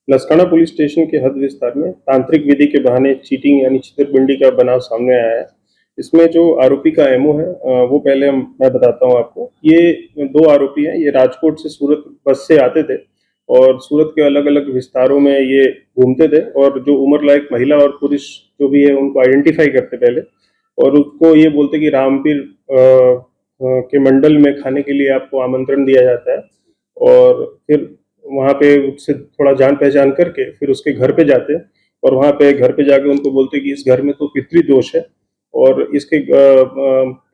Laskana police station के हद विस्तार में तांत्रिक विधि के बहाने चीटिंग यानी छीतर-बिंडी का बनाव सामने आया है। इसमें जो आरोपी का एमओ है वो पहले मैं बताता हूँ आपको। ये 2 आरोपी हैं, ये राजकोट से सूरत बस से आते थे और सूरत के अलग-अलग विस्तारों में ये घूमते थे और जो उम्र लायक महिला और पुरुष जो भी है उनको आइडेंटिफ़ाई करते पहले और उसको ये बोलते कि रामपीर के मंडल में खाने के लिए आपको आमंत्रण दिया जाता है और फिर वहाँ पे उससे थोड़ा जान-पहचान करके फिर उसके घर पे जाते और वहाँ पे घर पे जाके उनको बोलते कि इस घर में तो पितृदोष है और इसके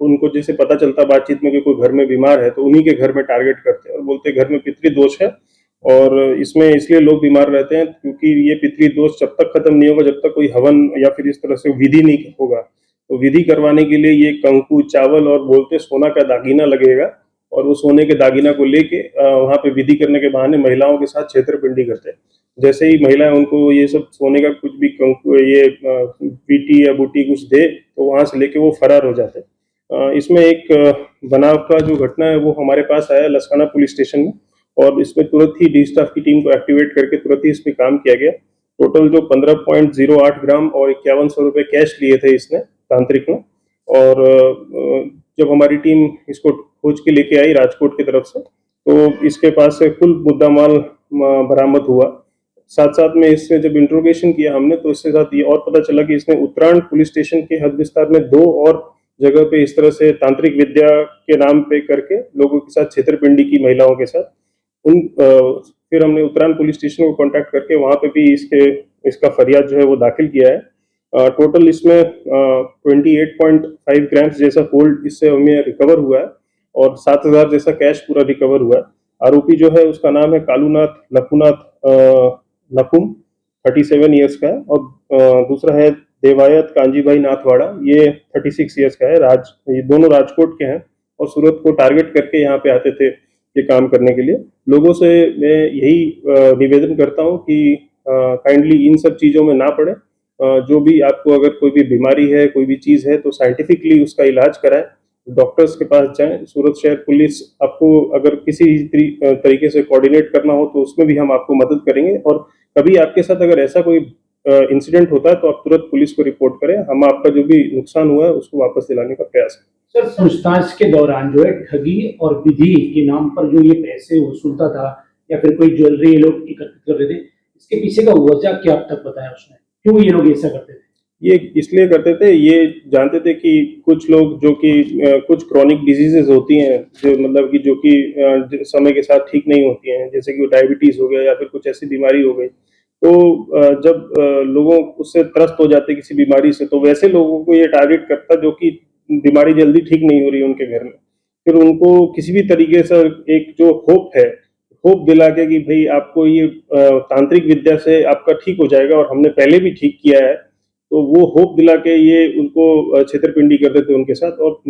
उनको जैसे पता चलता बातचीत में कि कोई घर में बीमार है तो उन्हीं के घर में टारगेट करते हैं और बोलते हैं घर में पितृदोष है और इसमें इसलिए लोग बीमार रहते हैं क्योंकि ये पितृदोष जब तक खत्म नहीं होगा जब तक कोई हवन या फिर इस तरह से विधि नहीं होगा। तो विधि करवाने के लिए ये कंकु, चावल और बोलते सोना का दागीना लगेगा और वो सोने के दागीना को लेके वहाँ पे विधि करने के बहाने महिलाओं के साथ छेतर-पिंडी करते हैं। जैसे ही महिलाएं उनको ये सब सोने का कुछ भी ये पीटी या बूटी कुछ दे तो वहाँ से लेके वो फरार हो जाते हैं। इसमें एक बनाव का जो घटना है वो हमारे पास आया लसकाना पुलिस स्टेशन में और इसमें तुरंत ही डी स्टाफ की टीम को एक्टिवेट करके तुरंत ही इस पे काम किया गया। टोटल जो 15.08 ग्राम और 5100 रुपए कैश लिए थे इसने तांत्रिक ने और जब हमारी टीम इसको खोज के लेके आई राजकोट की तरफ से तो इसके पास से कुल मुद्दा माल बरामद हुआ। साथ-साथ में इससे जब इंट्रोगेशन किया हमने तो इसके साथ ये और पता चला कि इसने उत्तरायण पुलिस स्टेशन के हद विस्तार में 2 और जगह पे इस तरह से तांत्रिक विद्या के नाम पे करके लोगों के साथ छेतर-पिंडी की महिलाओं के साथ। फिर हमने उत्तरायण पुलिस स्टेशन को कॉन्टैक्ट करके वहाँ पे भी इसका फरियाद जो है वो दाखिल किया है। टोटल इसमें 28.5 ग्राम्स जैसा गोल्ड इससे हमें रिकवर हुआ है और 7,000 जैसा कैश पूरा रिकवर हुआ है। आरोपी जो है उसका नाम है कालूनाथ लखुनाथ नकुम 37 ईयर्स का है और दूसरा है देवायत कांजीभाई नाथवाड़ा ये 36 ईयर्स का है। ये दोनों राजकोट के हैं और सूरत को टारगेट करके यहाँ पे आते थे ये काम करने के लिए। लोगों से मैं यही निवेदन करता हूँ कि काइंडली इन सब चीज़ों में ना पड़े। जो भी आपको अगर कोई भी बीमारी है कोई भी चीज़ है तो साइंटिफिकली उसका इलाज कराएं, डॉक्टर्स के पास जाएं। सूरत शहर पुलिस आपको अगर किसी तरीके से कोऑर्डिनेट करना हो तो उसमें भी हम आपको मदद करेंगे और कभी आपके साथ अगर ऐसा कोई इंसिडेंट होता है तो आप तुरंत पुलिस को रिपोर्ट करें। हम आपका जो भी नुकसान हुआ है उसको वापस दिलाने का प्रयास करें। सर पूछताछ के दौरान जो है ठगी और विधि के नाम पर जो ये पैसे वसूलता था या फिर कोई ज्वेलरी ये लोग एकत्रित कर रहे थे, इसके पीछे का वजह क्या अब तक बताया उसने, क्यों ये लोग ऐसा करते थे? ये इसलिए करते थे, ये जानते थे कि कुछ लोग जो कि कुछ क्रॉनिक डिजीजेस होती हैं जो मतलब कि जो कि समय के साथ ठीक नहीं होती हैं, जैसे कि डायबिटीज हो गया या फिर कुछ ऐसी बीमारी हो गई तो जब लोगों उससे त्रस्त हो जाते किसी बीमारी से तो वैसे लोगों को ये टारगेट करता जो कि बीमारी जल्दी ठीक नहीं हो रही उनके घर में। फिर उनको किसी भी तरीके से एक जो होप है, होप दिला के कि भाई आपको ये तांत्रिक विद्या से आपका ठीक हो जाएगा और हमने पहले भी ठीक किया है, तो वो होप दिला के ये उनको छेतर-पिंडी करते थे उनके साथ और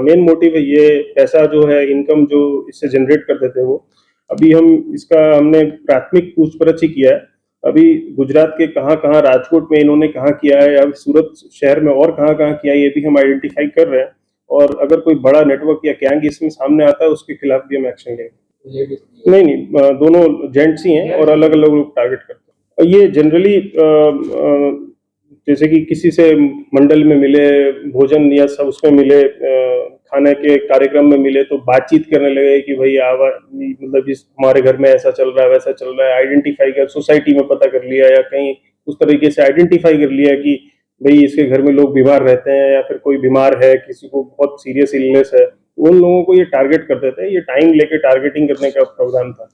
मेन मोटिव है ये पैसा जो है इनकम जो इससे जनरेट करते थे वो। अभी हमने प्राथमिक पूछपरछ ही किया है। अभी गुजरात के कहाँ-कहाँ राजकोट में इन्होंने कहाँ किया है या सूरत शहर में और कहाँ-कहाँ किया है ये भी हम आइडेंटिफाई कर रहे हैं और अगर कोई बड़ा नेटवर्क या गैंग इसमें सामने आता है उसके खिलाफ भी हम एक्शन लेंगे। नहीं, दोनों जेंट्स ही हैं और अलग-अलग लोग टारगेट करते हैं। ये जनरली जैसे कि किसी से मंडल में मिले, भोजन या सब उसमें मिले, खाने के कार्यक्रम में मिले तो बातचीत करने लगे कि भाई मतलब जिस हमारे घर में ऐसा चल रहा है वैसा चल रहा है, आइडेंटिफाई कर सोसाइटी में पता कर लिया या कहीं उस तरीके से आइडेंटिफाई कर लिया कि भाई इसके घर में लोग बीमार रहते हैं या फिर कोई बीमार है, किसी को बहुत सीरियस इलनेस है, उन लोगों को ये टारगेट करते थे। ये टाइम लेके टारगेटिंग करने का प्रावधान था।